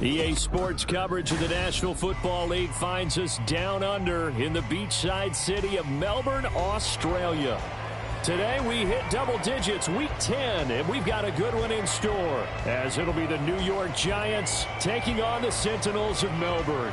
EA Sports coverage of the National Football League finds us down under in the beachside city of Melbourne, Australia. Today we hit double digits, week 10, and we've got a good one in store, as it'll be the New York Giants taking on the Sentinels of Melbourne.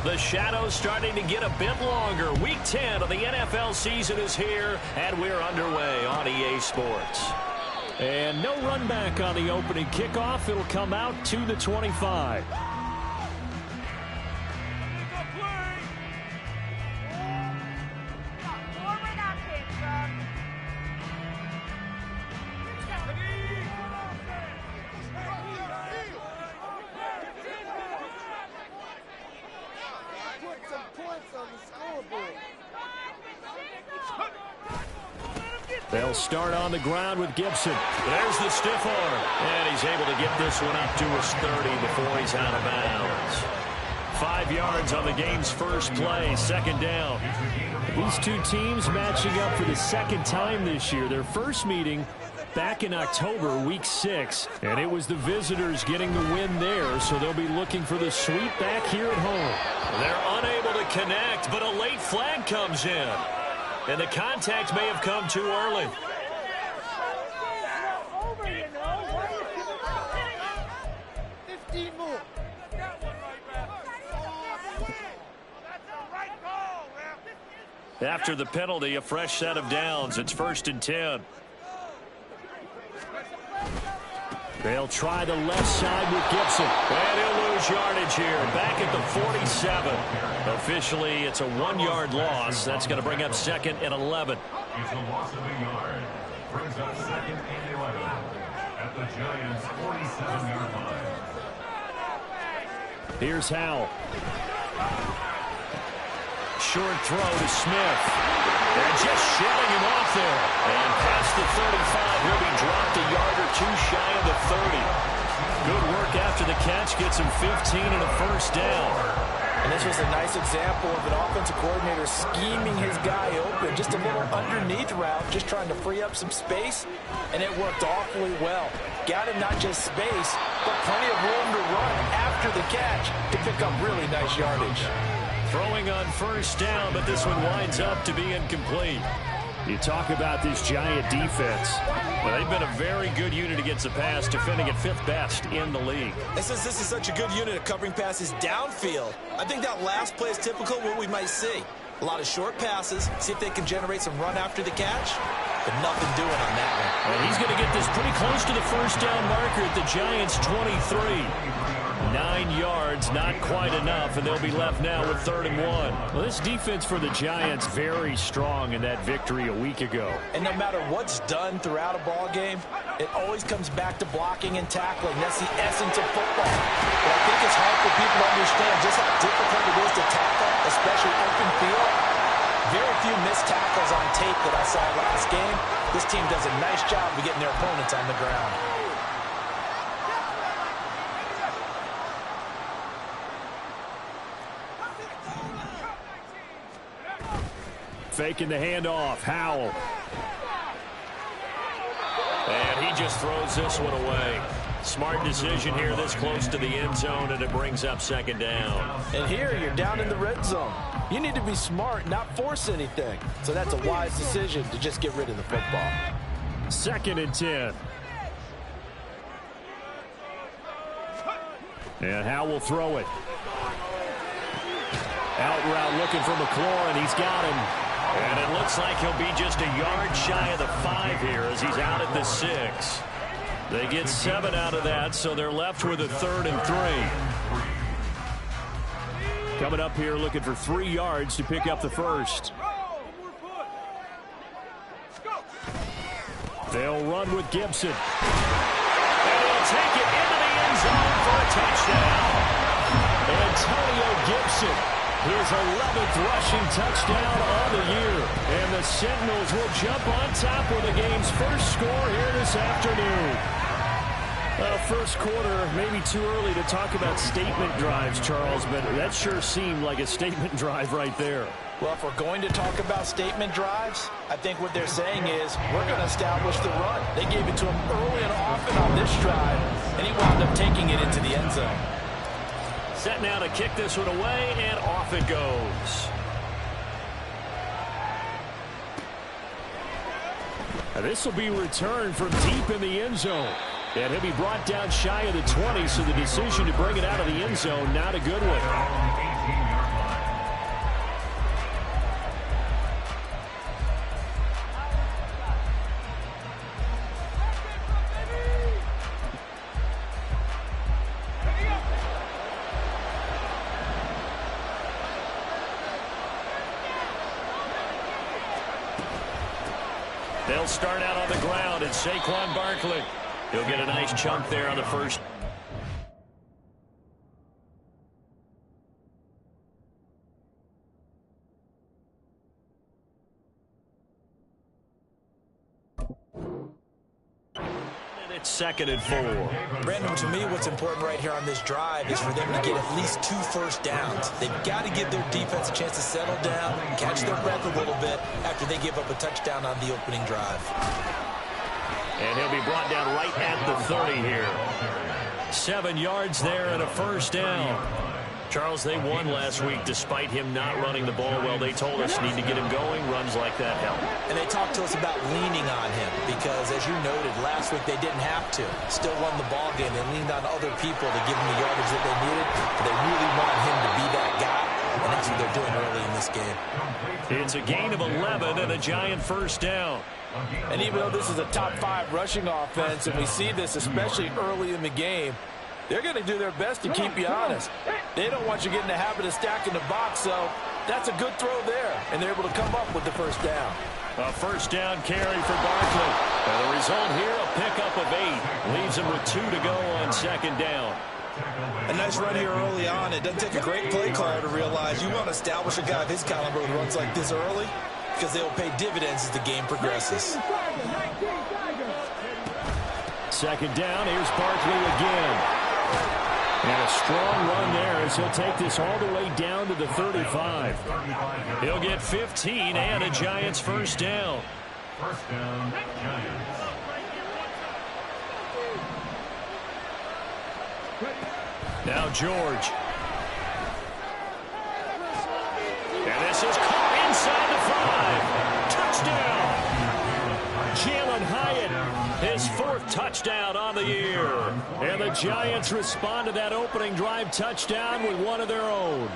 The shadow's starting to get a bit longer. Week 10 of the NFL season is here, and we're underway on EA Sports. And no run back on the opening kickoff. It'll come out to the 25. They'll start on the ground with Gibson. There's the stiff arm. And he's able to get this one up to his 30 before he's out of bounds. 5 yards on the game's first play, second down. These two teams matching up for the second time this year. Their first meeting back in October, week 6. And it was the visitors getting the win there, so they'll be looking for the sweep back here at home. They're unable to connect, but a late flag comes in. And the contact may have come too early. After the penalty, a fresh set of downs. It's 1st and 10. They'll try the left side with Gibson. And he'll lose yardage here. Back at the 47. Officially, it's a 1-yard loss. That's going to bring up 2nd and 11. It's a loss of a yard. Brings up 2nd and 11 at the Giants' 47-yard line. Here's Howell. Short throw to Smith. They're just shelling him off there. And past the 35, he'll be dropped a yard or two shy of the 30. Good work after the catch. Gets him 15 and a first down. And this was a nice example of an offensive coordinator scheming his guy open. Just a little underneath route, just trying to free up some space. And it worked awfully well. Got him not just space, but plenty of room to run after the catch to pick up really nice yardage. Throwing on first down, but this one winds up to be incomplete. You talk about this Giant defense. Well, they've been a very good unit against the pass, defending at 5th best in the league. And since this is such a good unit at covering passes downfield, I think that last play is typical of what we might see. A lot of short passes, see if they can generate some run after the catch, but nothing doing on that one. And he's going to get this pretty close to the first down marker at the Giants' 23. 9 yards, not quite enough, and they'll be left now with 3rd and 1. Well, this defense for the Giants very strong in that victory a week ago. And no matter what's done throughout a ball game, it always comes back to blocking and tackling. That's the essence of football. But I think it's hard for people to understand just how difficult it is to tackle, especially open field. Very few missed tackles on tape that I saw last game. This team does a nice job of getting their opponents on the ground. Faking the handoff. Howell. And he just throws this one away. Smart decision here this close to the end zone, and it brings up 2nd down. And here you're down in the red zone. You need to be smart, not force anything. So that's a wise decision to just get rid of the football. 2nd and 10. And Howell will throw it. Out route looking for McLaurin. He's got him. And it looks like he'll be just a yard shy of the 5 here as he's out at the 6. They get 7 out of that, so they're left with a 3rd and 3. Coming up here looking for 3 yards to pick up the first. They'll run with Gibson. And he'll take it into the end zone for a touchdown. Antonio Gibson, his 11th rushing touchdown on the year. And the Sentinels will jump on top with the game's first score here this afternoon. Well, first quarter, maybe too early to talk about statement drives, Charles, but that sure seemed like a statement drive right there. Well, if we're going to talk about statement drives, I think what they're saying is we're going to establish the run. They gave it to him early and often on this drive, and he wound up taking it into the end zone. Set now to kick this one away, and off it goes. Now this will be returned from deep in the end zone. And he'll be brought down shy of the 20, so the decision to bring it out of the end zone, not a good one. They'll start out on the ground, and Saquon Barkley. He'll get a nice chunk there on the first. And it's 2nd and 4. Brandon, to me, what's important right here on this drive is for them to get at least 2 first downs. They've got to give their defense a chance to settle down, catch their breath a little bit after they give up a touchdown on the opening drive. And he'll be brought down right at the 30 here. 7 yards there and a first down. Charles, they won last week despite him not running the ball well. They told us need to get him going. Runs like that help. And they talked to us about leaning on him because, as you noted, last week they didn't have to. Still won the ball game. They leaned on other people to give him the yardage that they needed. But they really want him to be that guy, and that's what they're doing early in this game. It's a gain of 11 and a Giant first down. And even though this is a top 5 rushing offense, and we see this especially early in the game, they're going to do their best to keep you honest. They don't want you getting the habit of stacking the box, so that's a good throw there, and they're able to come up with the first down. A first down carry for Barkley. And the result here, a pickup of 8. Leaves him with 2 to go on 2nd down. A nice run here early on. It doesn't take a great play caller to realize you want to establish a guy of his caliber who runs like this early, because they will pay dividends as the game progresses. 2nd down, here's Barkley again. And a strong run there as he'll take this all the way down to the 35. He'll get 15 and a Giants first down. First down, Giants. Now George. And this is caught inside the 5. Touchdown. Jalen Hyatt, his 4th touchdown on the year. And the Giants respond to that opening drive touchdown with one of their own.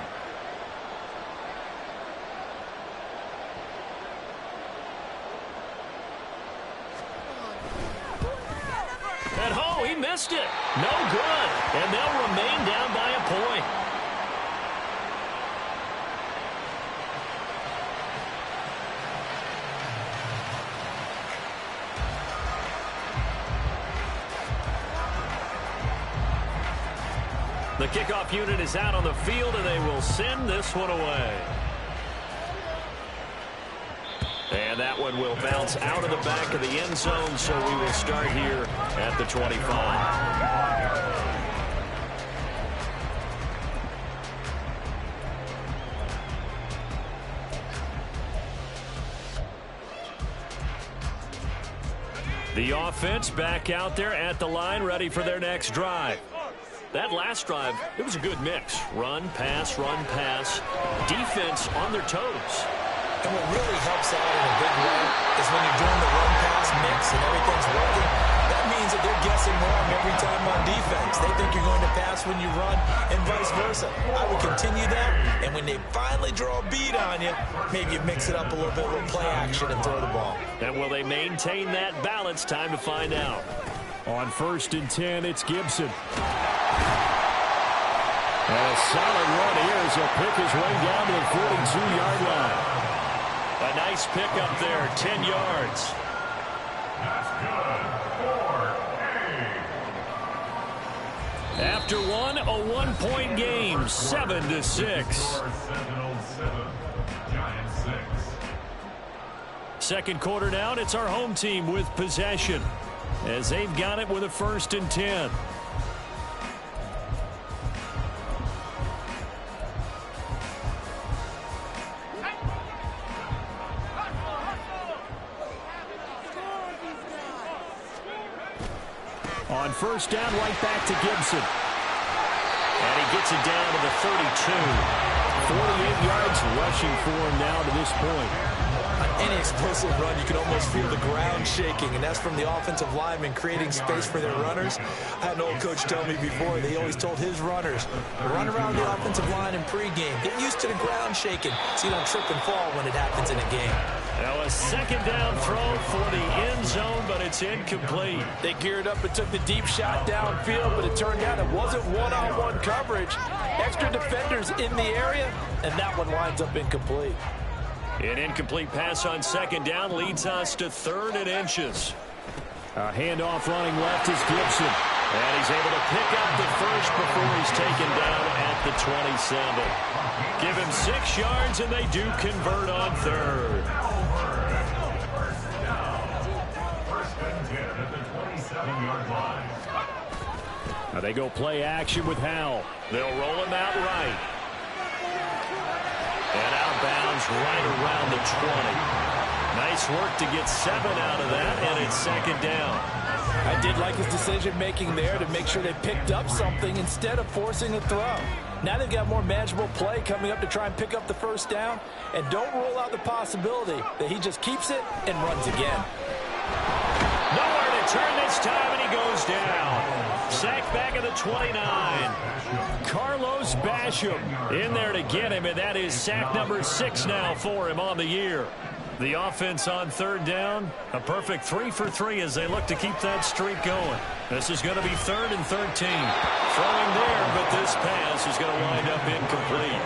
And oh, he missed it. No good. And they'll remain down by a point. The kickoff unit is out on the field, and they will send this one away. And that one will bounce out of the back of the end zone, so we will start here at the 25. The offense back out there at the line, ready for their next drive. That last drive, it was a good mix. Run, pass, defense on their toes. And what really helps out in a big way is when you're doing the run-pass mix and everything's working, that means that they're guessing wrong every time on defense. They think you're going to pass when you run and vice versa. I would continue that, and when they finally draw a beat on you, maybe you mix it up a little bit, a little play action and throw the ball. And will they maintain that balance? Time to find out. On 1st and 10, it's Gibson. And a solid run here as he'll pick his way down to the 42-yard line. A nice pickup there, 10 yards. That's good. 4-8. After one, a one-point game, 7-6. Sentinel 7, Giants 6. Second quarter down, it's our home team with possession. as they've got it with a 1st and 10. On 1st down, right back to Gibson. And he gets it down to the 32. 48 yards rushing for him now to this point. On any explosive run, you can almost feel the ground shaking, and that's from the offensive linemen creating space for their runners. I had an old coach tell me before, they always told his runners, run around the offensive line in pregame. Get used to the ground shaking so you don't trip and fall when it happens in a game. Now a 2nd down throw for the end zone, but it's incomplete. They geared up and took the deep shot downfield, but it turned out it wasn't one-on-one coverage. Extra defenders in the area, and that one winds up incomplete. An incomplete pass on 2nd down leads us to 3rd and inches. A handoff running left is Gibson. And he's able to pick up the 1st before he's taken down at the 27. Give him 6 yards, and they do convert on 3rd. First and 10 at the 27-yard line. Now they go play action with Howell. They'll roll him out right. And outbounds right around the 20. Nice work to get 7 out of that, and it's 2nd down. I did like his decision-making there to make sure they picked up something instead of forcing a throw. Now they've got more manageable play coming up to try and pick up the 1st down, and don't rule out the possibility that he just keeps it and runs again. Nowhere to turn this time, and he goes down. Sacked back at the 29. Carlos Basham in there to get him, and that is sack number 6 now for him on the year. The offense on 3rd down, a perfect 3 for 3 as they look to keep that streak going. This is going to be 3rd and 13. Throwing there, but this pass is going to wind up incomplete.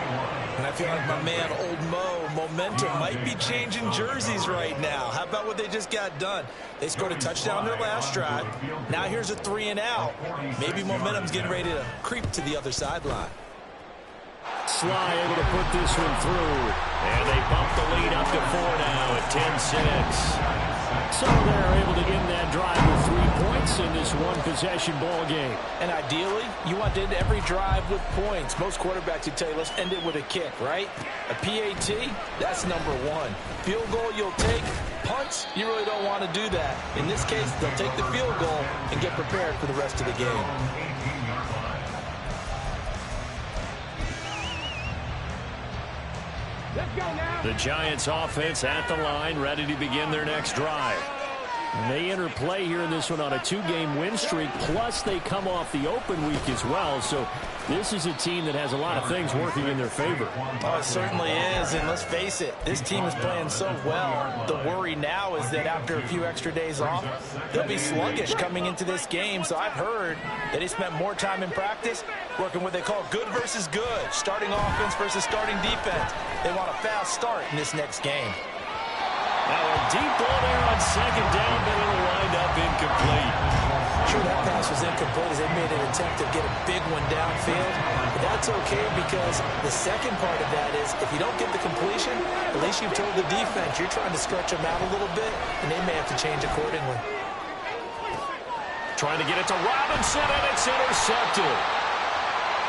And I feel like my man, Old Mo, momentum might be changing jerseys right now. How about what they just got done? They scored a touchdown their last drive. Now here's a 3 and out. Maybe momentum's getting ready to creep to the other sideline. Sly able to put this one through. And they bump the lead up to 4 now at 10-6. So they're able to end that drive with 3 points in this one-possession ball game. And ideally, you want to end every drive with points. Most quarterbacks would tell you, let's end it with a kick, right? A PAT, that's number 1. Field goal you'll take. Punts, you really don't want to do that. In this case, they'll take the field goal and get prepared for the rest of the game. The Giants offense at the line, ready to begin their next drive. And they enter play here in this one on a 2-game win streak, plus they come off the open week as well. So this is a team that has a lot of things working in their favor. Oh, it certainly is, and let's face it, this team is playing so well. The worry now is that after a few extra days off, they'll be sluggish coming into this game. So I've heard that they spent more time in practice working what they call good versus good, starting offense versus starting defense. They want a fast start in this next game. Now a deep ball there on 2nd down, but it'll wind up incomplete. Sure, that pass was incomplete as they made an attempt to get a big one downfield. But that's okay because the second part of that is if you don't get the completion, at least you've told the defense you're trying to stretch them out a little bit, and they may have to change accordingly. Trying to get it to Robinson, and it's intercepted.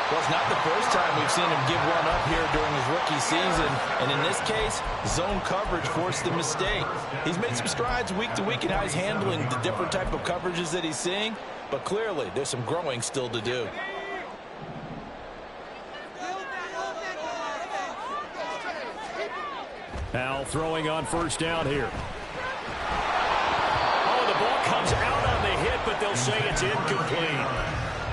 Well, it's not the first time we've seen him give one up here during his rookie season. And in this case, zone coverage forced the mistake. He's made some strides week to week in how he's handling the different type of coverages that he's seeing. But clearly, there's some growing still to do. Now throwing on 1st down here. Oh, the ball comes out on the hit, but they'll say it's incomplete.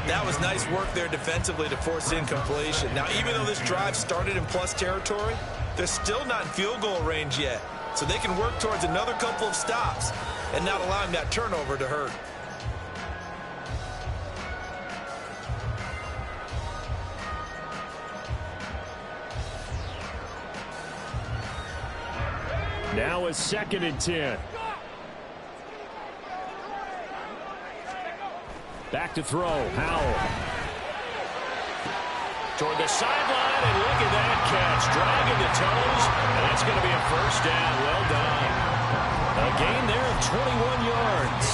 That was nice work there defensively to force incompletion. Now, even though this drive started in plus territory, they're still not in field goal range yet. So they can work towards another couple of stops and not allowing that turnover to hurt. Now a 2nd and 10. Back to throw. Howell. Toward the sideline, and look at that catch. Dragging the toes, and that's going to be a 1st down. Well done. A gain there of 21 yards.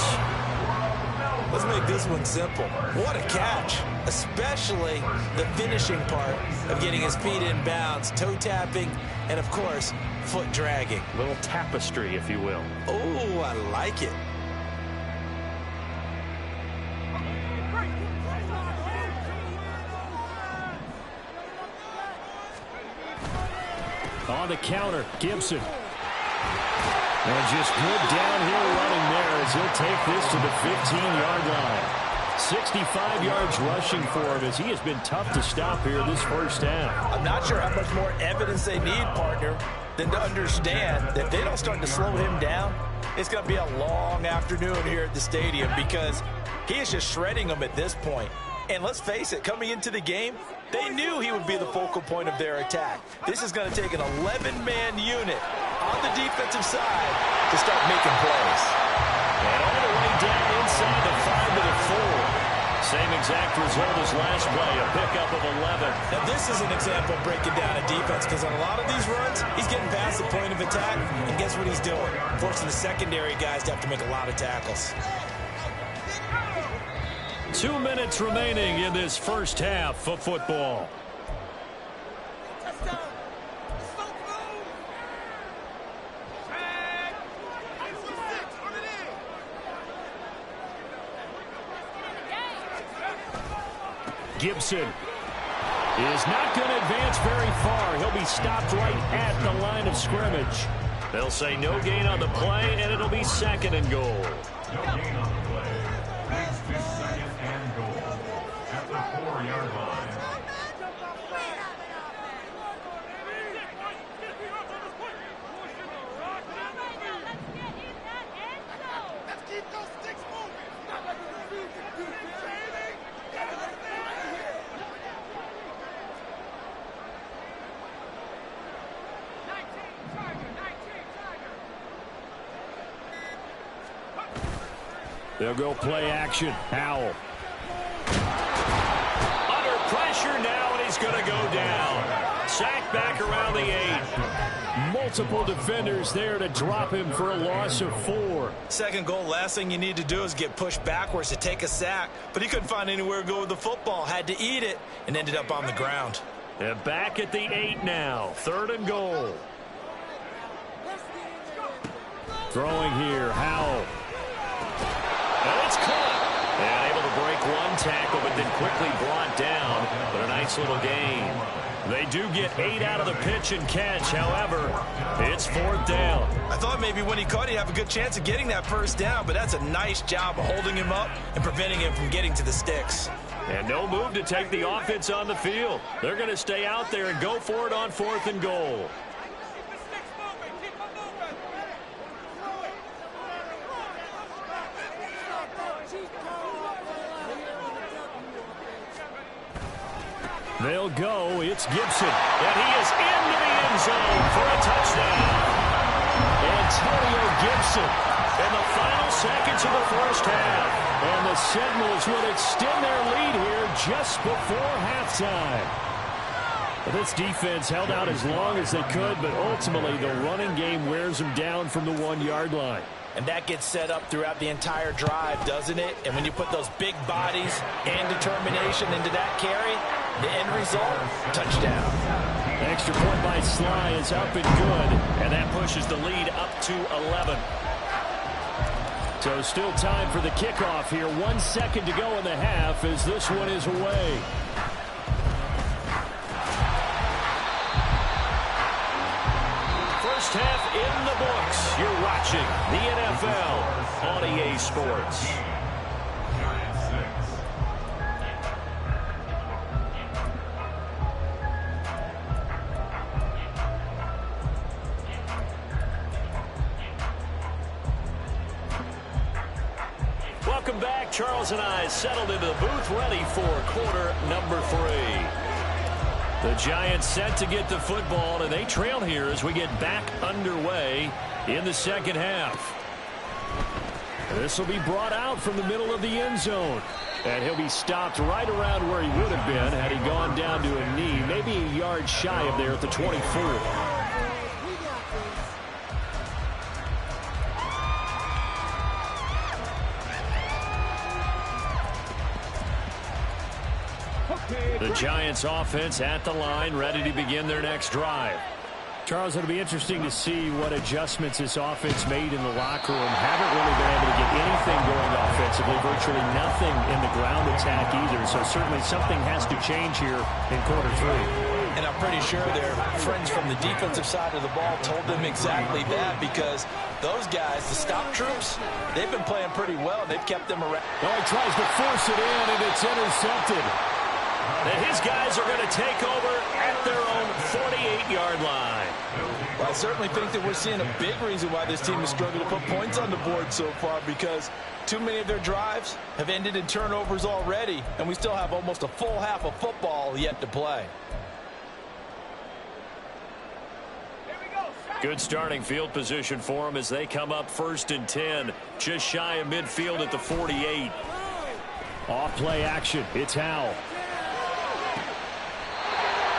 Let's make this one simple. What a catch, especially the finishing part of getting his feet in bounds, toe tapping, and of course, foot dragging. A little tapestry, if you will. Oh, I like it. On the counter, Gibson. And just good downhill running there as he'll take this to the 15-yard line. 65 yards rushing for him as he has been tough to stop here this first half. I'm not sure how much more evidence they need, partner, than to understand that if they don't start to slow him down, it's going to be a long afternoon here at the stadium because he is just shredding them at this point. And let's face it, coming into the game, they knew he would be the focal point of their attack. This is going to take an 11-man unit on the defensive side to start making plays. And all the way down inside the 5 to the 4. Same exact result as last play, a pickup of 11. Now this is an example of breaking down a defense because on a lot of these runs, he's getting past the point of attack, and guess what he's doing? Forcing the secondary guys to have to make a lot of tackles. 2 minutes remaining in this first half of football. Gibson is not going to advance very far. He'll be stopped right at the line of scrimmage. They'll say no gain on the play, and it'll be second and goal. No gain on the play. Leads to second and goal at the 4-yard line. They'll go play action. Howell. Under pressure now, and he's going to go down. Sacked back around the 8. Multiple defenders there to drop him for a loss of 4. Second goal, last thing you need to do is get pushed backwards to take a sack. But he couldn't find anywhere to go with the football. Had to eat it and ended up on the ground. And back at the 8 now. Third and goal. Throwing here, Howell. And it's caught. And able to break one tackle, but then quickly brought down. But a nice little gain. They do get 8 out of the pitch and catch. However, it's 4th down. I thought maybe when he caught, he'd have a good chance of getting that first down, but that's a nice job of holding him up and preventing him from getting to the sticks. And no move to take the offense on the field. They're going to stay out there and go for it on 4th and goal. They'll go. It's Gibson. And he is into the end zone for a touchdown. Antonio Gibson in the final seconds of the first half. And the Seminoles would extend their lead here just before halftime. But this defense held out as long as they could, but ultimately the running game wears them down from the 1-yard line. And that gets set up throughout the entire drive, doesn't it? And when you put those big bodies and determination into that carry, the end result, touchdown. Extra point by Sly is up and good, and that pushes the lead up to 11. So still time for the kickoff here. 1 second to go in the half as this one is away. First half in the books. You're watching the NFL on EA Sports. Welcome back. Charles and I settled into the booth ready for quarter number 3. The Giants set to get the football, and they trail here as we get back underway in the second half. This will be brought out from the middle of the end zone. And he'll be stopped right around where he would have been had he gone down to a knee, maybe a yard shy of there at the 24. Giants offense at the line, ready to begin their next drive. Charles, it'll be interesting to see what adjustments this offense made in the locker room. Haven't really been able to get anything going offensively, virtually nothing in the ground attack either. So certainly something has to change here in quarter three. And I'm pretty sure their friends from the defensive side of the ball told them exactly that, because those guys, the stop troops, they've been playing pretty well. They've kept them around. Oh, he tries to force it in, and it's intercepted. And his guys are going to take over at their own 48-yard line. Well, I certainly think that we're seeing a big reason why this team has struggled to put points on the board so far, because too many of their drives have ended in turnovers already, and we still have almost a full half of football yet to play. Good starting field position for them as they come up 1st and 10, just shy of midfield at the 48. Off play action. It's Howell.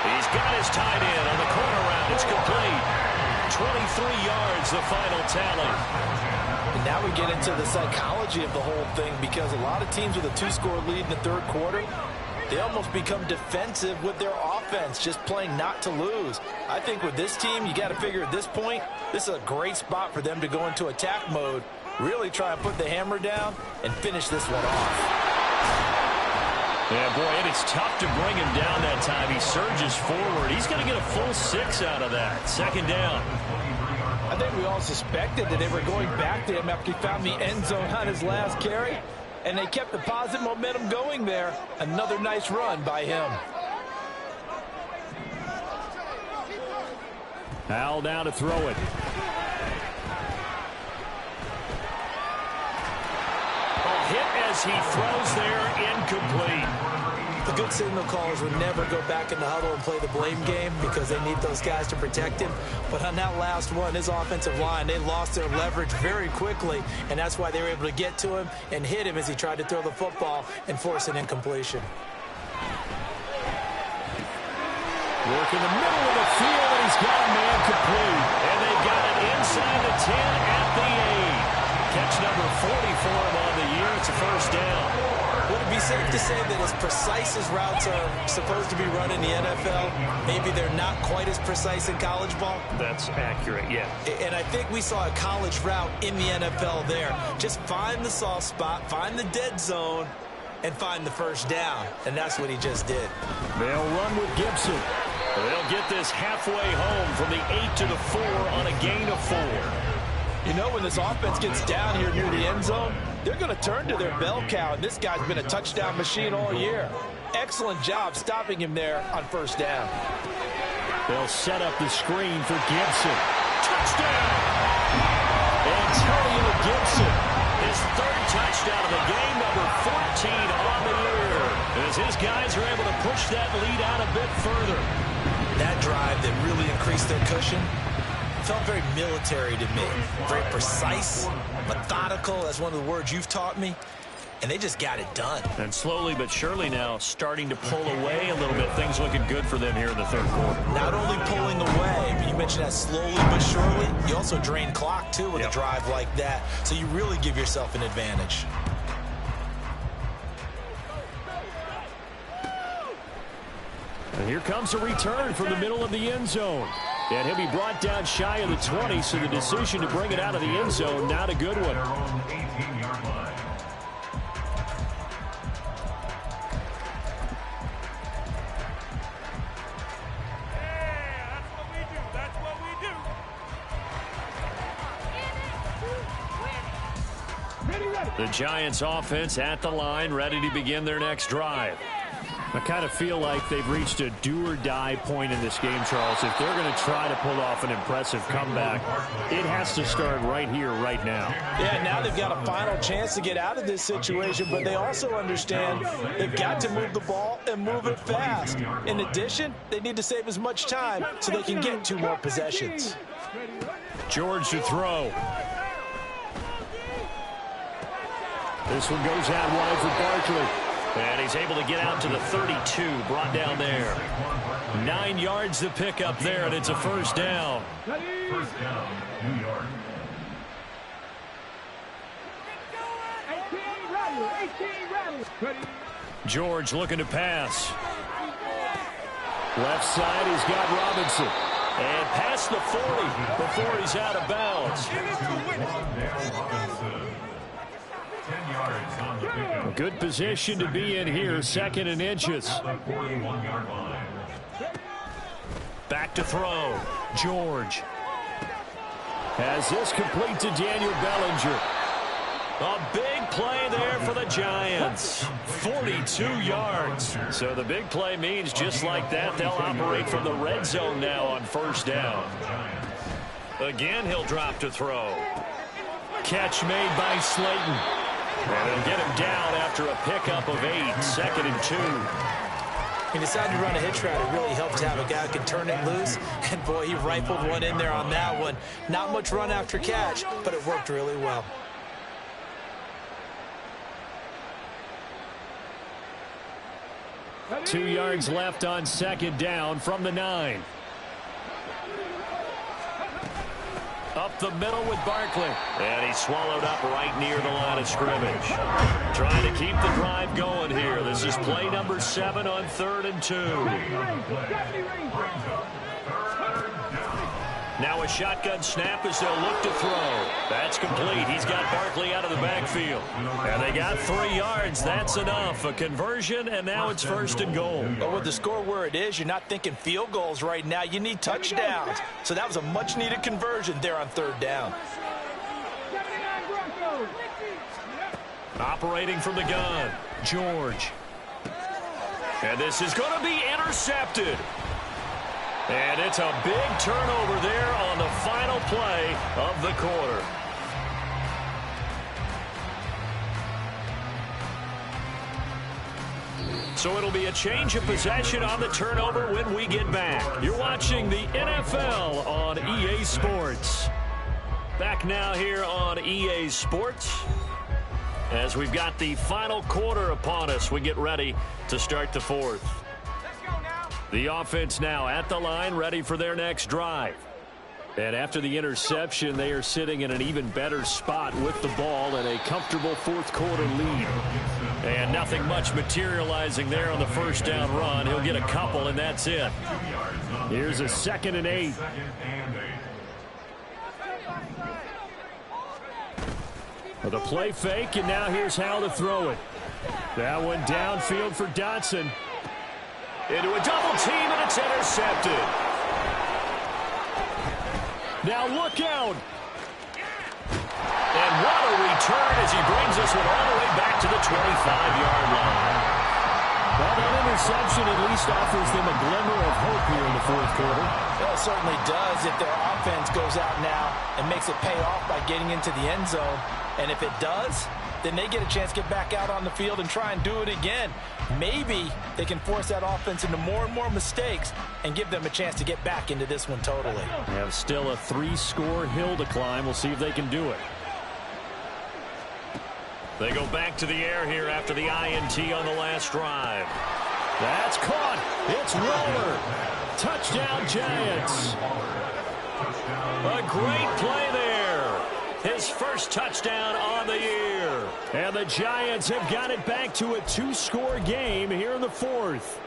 He's got his tight end on the corner route. It's complete. 23 yards, the final tally. And now we get into the psychology of the whole thing, because a lot of teams with a 2-score lead in the third quarter, they almost become defensive with their offense, just playing not to lose. I think with this team, you got to figure at this point, this is a great spot for them to go into attack mode, really try and put the hammer down and finish this one off. Yeah, boy, and it's tough to bring him down that time. He surges forward. He's going to get a full 6 out of that. 2nd down. I think we all suspected that they were going back to him after he found the end zone on his last carry, and they kept the positive momentum going there. Another nice run by him. Howell down to throw it. Hit as he throws there, incomplete. The good signal callers would never go back in the huddle and play the blame game, because they need those guys to protect him. But on that last one, his offensive line, they lost their leverage very quickly, and that's why they were able to get to him and hit him as he tried to throw the football and force an incompletion. Work in the middle of the field, and he's got a man complete. And they've got it inside the 10 at the 8. Catch number 40 for him on the year. It's a 1st down. Would it be safe to say that as precise as routes are supposed to be run in the NFL, maybe they're not quite as precise in college ball? That's accurate, yeah. And I think we saw a college route in the NFL there. Just find the soft spot, find the dead zone, and find the 1st down. And that's what he just did. They'll run with Gibson. They'll get this halfway home from the 8 to the 4 on a gain of 4. You know, when this offense gets down here near the end zone, they're going to turn to their bell cow, and this guy's been a touchdown machine all year. Excellent job stopping him there on 1st down. They'll set up the screen for Gibson. Touchdown! Antonio Gibson, his 3rd touchdown of the game, number 14 on the year, as his guys are able to push that lead out a bit further. That drive that really increased their cushion felt very military to me. Very precise, methodical, that's one of the words you've taught me, and they just got it done. And slowly but surely now starting to pull away a little bit. Things looking good for them here in the 3rd quarter. Not only pulling away, but you mentioned that slowly but surely, you also drain clock too with a drive like that, so you really give yourself an advantage. And here comes a return from the middle of the end zone. And he'll be brought down shy of the 20, so the decision to bring it out of the end zone, not a good one. The Giants offense at the line, ready to begin their next drive. I kind of feel like they've reached a do-or-die point in this game, Charles. If they're going to try to pull off an impressive comeback, it has to start right here, right now. Yeah, now they've got a final chance to get out of this situation, but they also understand they've got to move the ball and move it fast. In addition, they need to save as much time so they can get 2 more possessions. George to throw. This one goes out wide for Barkley. And he's able to get out to the 32, brought down there. 9 yards to pick up there, and it's a 1st down. 1st down, New York. 18 George looking to pass. Left side, he's got Robinson. And past the 40 before he's out of bounds. 10 yards on the pickup. A good position to be in here, 2nd and inches. At the 41-yard line. Back to throw. George. Has this complete to Daniel Bellinger. A big play there for the Giants. 42 yards. So the big play means just like that, they'll operate from the red zone now on 1st down. Again, he'll drop to throw. Catch made by Slayton. And they'll get him down after a pickup of 8. 2nd and 2. He decided to run a hitch route. It really helped to have a guy who can turn it loose. And, boy, he rifled one in there on that one. Not much run after catch, but it worked really well. Two yards left on 2nd down from the 9. Up the middle with Barkley. And he's swallowed up right near the line of scrimmage. Trying to keep the drive going here. This is play number 7 on 3rd and 2. Now a shotgun snap as they'll look to throw. That's complete. He's got Barkley out of the backfield. And they got 3 yards. That's enough. A conversion, and now it's 1st and goal. But with the score where it is, you're not thinking field goals right now. You need touchdowns. So that was a much-needed conversion there on 3rd down. Operating from the gun, George. And this is going to be intercepted. And it's a big turnover there on the final play of the quarter. So it'll be a change of possession on the turnover when we get back. You're watching the NFL on EA Sports. Back now here on EA Sports. As we've got the final quarter upon us, we get ready to start the 4th. The offense now at the line, ready for their next drive. And after the interception, they are sitting in an even better spot with the ball and a comfortable 4th quarter lead. And nothing much materializing there on the 1st down run. He'll get a couple, and that's it. Here's a 2nd and 8. With a play fake, and now here's how to throw it. That one downfield for Dotson. Into a double team, and it's intercepted. Now look out. And what a return as he brings this one all the way back to the 25-yard line. Well, that interception at least offers them a glimmer of hope here in the 4th quarter. Well, it certainly does if their offense goes out now and makes it pay off by getting into the end zone. And if it does, then they get a chance to get back out on the field and try and do it again. Maybe they can force that offense into more and more mistakes and give them a chance to get back into this one totally. They have still a 3-score hill to climb. We'll see if they can do it. They go back to the air here after the INT on the last drive. That's caught. It's Waller. Touchdown, Giants. A great play there. His first touchdown on the year. And the Giants have got it back to a 2-score game here in the 4th.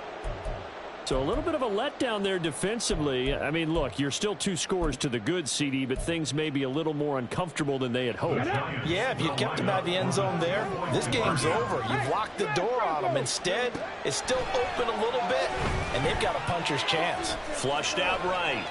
So a little bit of a letdown there defensively. I mean, look, you're still 2 scores to the good, CD, but things may be a little more uncomfortable than they had hoped. Yeah, if you kept them out of the end zone there, this game's over. You've locked the door on them. Instead, it's still open a little bit, and they've got a puncher's chance. Flushed out right.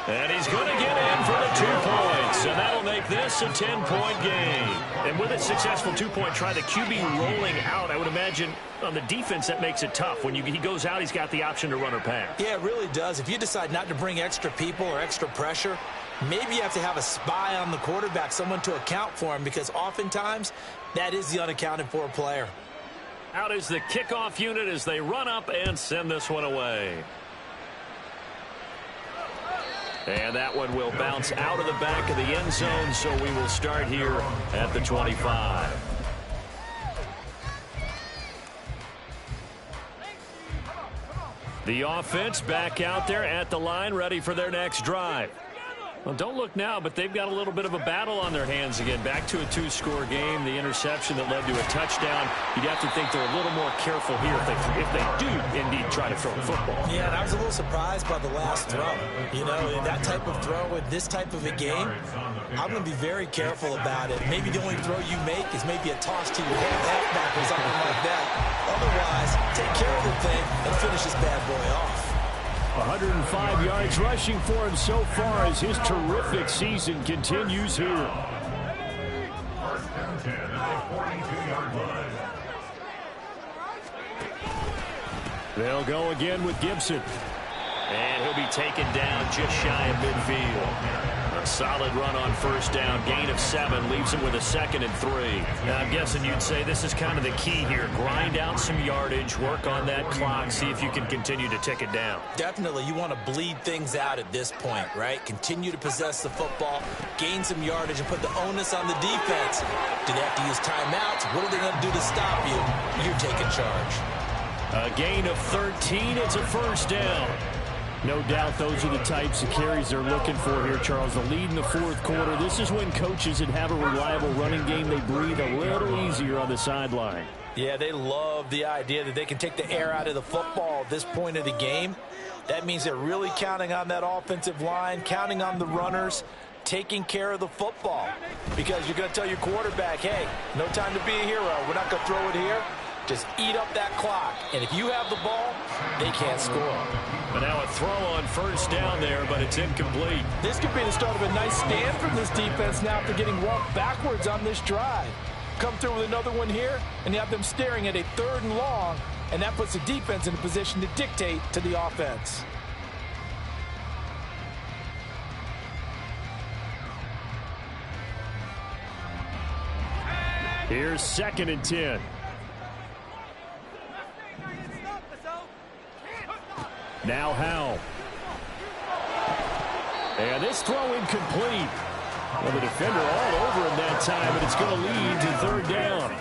And he's going to get in for the 2 points, and that'll make this a 10-point game. And with a successful 2-point try, the QB rolling out, I would imagine on the defense that makes it tough. When he goes out, he's got the option to run or pass. Yeah, it really does. If you decide not to bring extra people or extra pressure, maybe you have to have a spy on the quarterback, someone to account for him, because oftentimes that is the unaccounted for player. Out is the kickoff unit as they run up and send this one away. And that one will bounce out of the back of the end zone, so we will start here at the 25. The offense back out there at the line, ready for their next drive. Well, don't look now, but they've got a little bit of a battle on their hands again. Back to a two-score game. The interception that led to a touchdown. You'd have to think they're a little more careful here if they do indeed try to throw the football. Yeah, and I was a little surprised by the last throw. You know, in that type of throw in this type of a game, I'm going to be very careful about it. Maybe the only throw you make is maybe a toss to your halfback or something like that. Otherwise, take care of the thing and finish this bad boy off. 105 yards rushing for him so far as his terrific season continues here. First and 10 at the 42-yard line. They'll go again with Gibson. And he'll be taken down just shy of midfield. A solid run on first down. Gain of 7 leaves him with a 2nd and 3. Now, I'm guessing you'd say this is kind of the key here. Grind out some yardage, work on that clock, see if you can continue to tick it down. Definitely, you want to bleed things out at this point, right? Continue to possess the football, gain some yardage, and put the onus on the defense. Do they have to use timeouts? What are they going to do to stop you? You're taking charge. A gain of 13. It's a first down. No doubt those are the types of carries they're looking for here, Charles. The lead in the fourth quarter. This is when coaches that have a reliable running game, they breathe a little easier on the sideline. Yeah, they love the idea that they can take the air out of the football at this point of the game. That means they're really counting on that offensive line, counting on the runners, taking care of the football. Because you're going to tell your quarterback, hey, no time to be a hero. We're not going to throw it here. Just eat up that clock. And if you have the ball, they can't score. But now a throw on first down there, but it's incomplete. This could be the start of a nice stand from this defense now after getting walked backwards on this drive. Come through with another one here, and you have them staring at a 3rd and long, and that puts the defense in a position to dictate to the offense. Here's 2nd and 10. Now Howell. And this throw incomplete. Well, the defender all over him that time, but it's going to lead to 3rd down.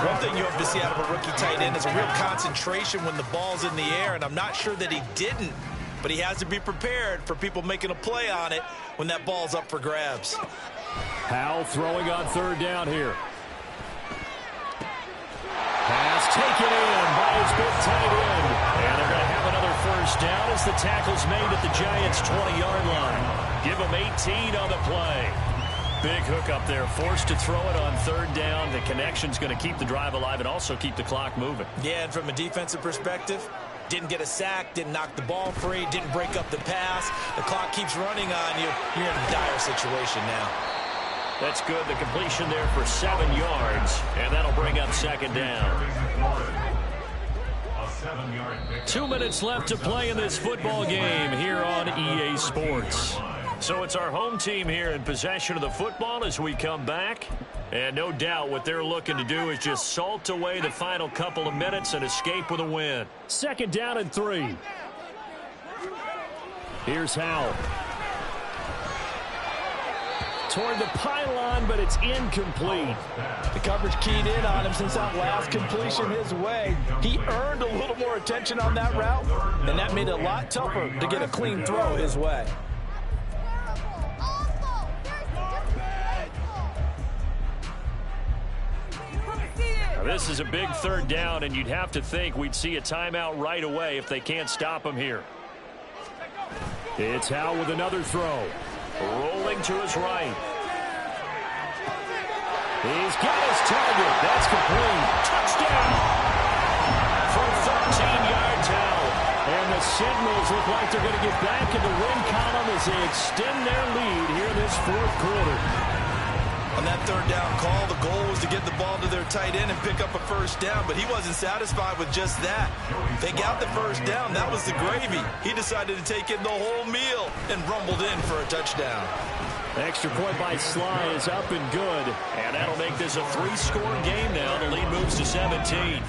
One thing you have to see out of a rookie tight end is a real concentration when the ball's in the air, and I'm not sure that he didn't, but he has to be prepared for people making a play on it when that ball's up for grabs. Howell throwing on 3rd down here. Pass taken in by his big tight end. And they're going to have another first down as the tackle's made at the Giants' 20-yard line. Give them 18 on the play. Big hook up there, forced to throw it on 3rd down. The connection's going to keep the drive alive and also keep the clock moving. Yeah, and from a defensive perspective, didn't get a sack, didn't knock the ball free, didn't break up the pass. The clock keeps running on you. You're in a dire situation now. That's good. The completion there for 7 yards, and that'll bring up 2nd down. 2 minutes left to play in this football game here on EA Sports. So it's our home team here in possession of the football as we come back. And no doubt what they're looking to do is just salt away the final couple of minutes and escape with a win. 2nd down and 3. Here's Howell. Toward the pylon, but it's incomplete. The coverage keyed in on him since that last completion his way. He earned a little more attention on that route, and that made it a lot tougher to get a clean throw his way. Now this is a big 3rd down, and you'd have to think we'd see a timeout right away if they can't stop him here. It's Howell with another throw. Rolling to his right. He's got his target. That's complete. Touchdown! From 13 yards out. And the Sentinels look like they're going to get back in the win column as they extend their lead here in this 4th quarter. On that 3rd down call, the goal was to get the ball to their tight end and pick up a first down, but he wasn't satisfied with just that. They got the first down. That was the gravy. He decided to take in the whole meal and rumbled in for a touchdown. Extra point by Sly is up and good. And that'll make this a 3-score game now. The lead moves to 17.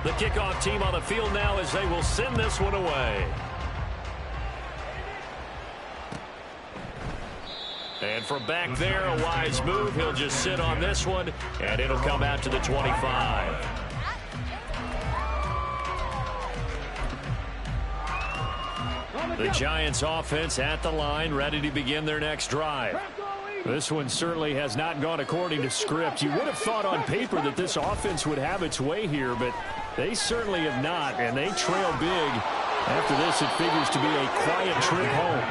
The kickoff team on the field now as they will send this one away. And from back there, a wise move. He'll just sit on this one, and it'll come out to the 25. The Giants offense at the line, ready to begin their next drive. This one certainly has not gone according to script. You would have thought on paper that this offense would have its way here, but they certainly have not, and they trail big. After this, it figures to be a quiet trip home.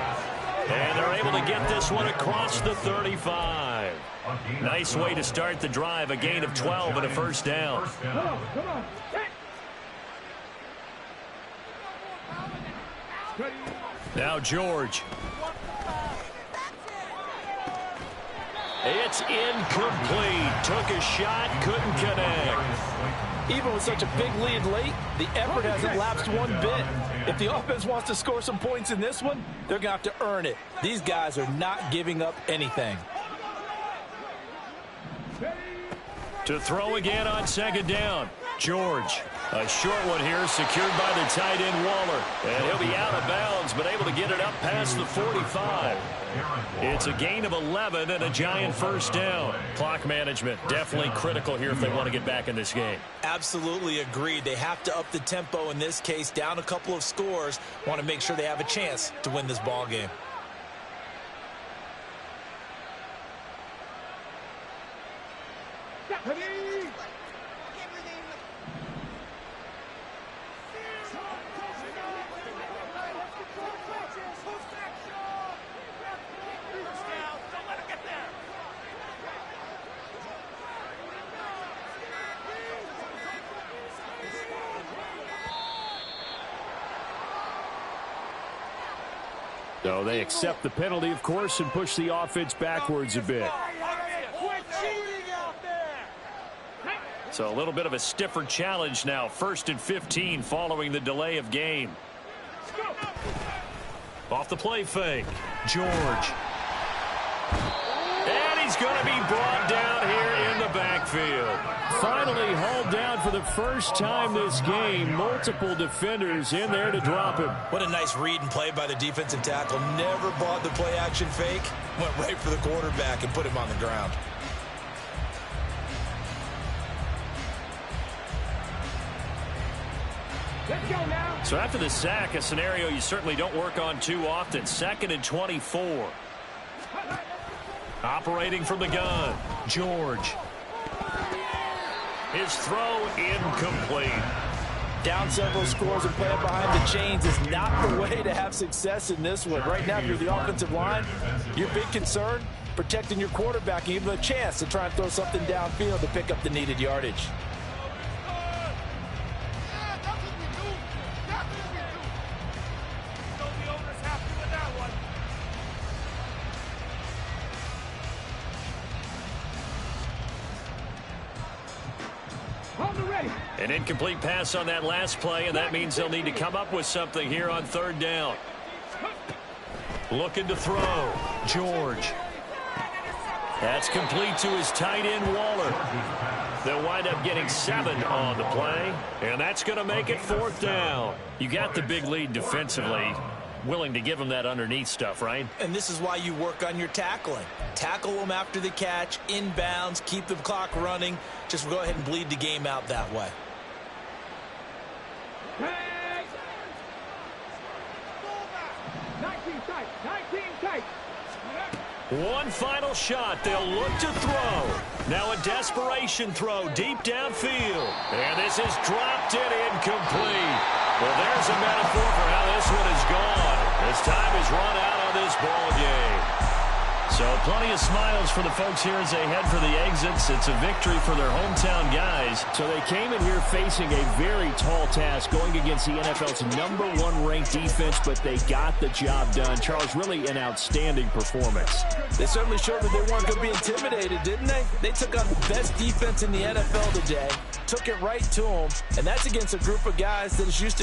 And they're able to get this one across the 35. Nice way to start the drive, a gain of 12 and a first down. Now George. It's incomplete. Took a shot, couldn't connect. Even with such a big lead late, the effort hasn't lapsed one bit. If the offense wants to score some points in this one, they're going to have to earn it. These guys are not giving up anything. To throw again on second down. George. A short one here, secured by the tight end Waller. And he'll be out of bounds, but able to get it up past the 45. It's a gain of 11 and a Giant first down. Clock management definitely critical here if they want to get back in this game. Absolutely agreed. They have to up the tempo in this case, down a couple of scores. Want to make sure they have a chance to win this ball game. So they accept the penalty, of course, and push the offense backwards a bit. So a little bit of a stiffer challenge now. 1st and 15 following the delay of game. Off the play fake. George. And he's going to be brought down here in the backfield. Finally hauled down for the first time this game. Multiple defenders in there to drop him. What a nice read and play by the defensive tackle. Never bought the play action fake. Went right for the quarterback and put him on the ground. Let's go now. So after the sack, a scenario you certainly don't work on too often. 2nd and 24. Operating from the gun. George. His throw incomplete. Down several scores and playing behind the chains is not the way to have success in this one. Right now, if you're the offensive line, your big concern, protecting your quarterback and give him a chance to try and throw something downfield to pick up the needed yardage. An incomplete pass on that last play, and that means they'll need to come up with something here on 3rd down. Looking to throw. George. That's complete to his tight end, Waller. They'll wind up getting 7 on the play, and that's going to make it 4th down. You got the big lead defensively. Willing to give them that underneath stuff, right? And this is why you work on your tackling. Tackle them after the catch, inbounds, keep the clock running. Just go ahead and bleed the game out that way. Hey! 19 tight, 19 tight. One final shot. They'll look to throw. Now a desperation throw deep downfield. And this is dropped and incomplete. Well, there's a metaphor for how this one is gone. As time is run out on this ball game. So plenty of smiles for the folks here as they head for the exits. It's a victory for their hometown guys. So they came in here facing a very tall task, going against the NFL's #1 ranked defense, but they got the job done. Charles, really an outstanding performance. They certainly showed that they weren't going to be intimidated, didn't they? They took on the best defense in the NFL today, took it right to them, and that's against a group of guys that is used to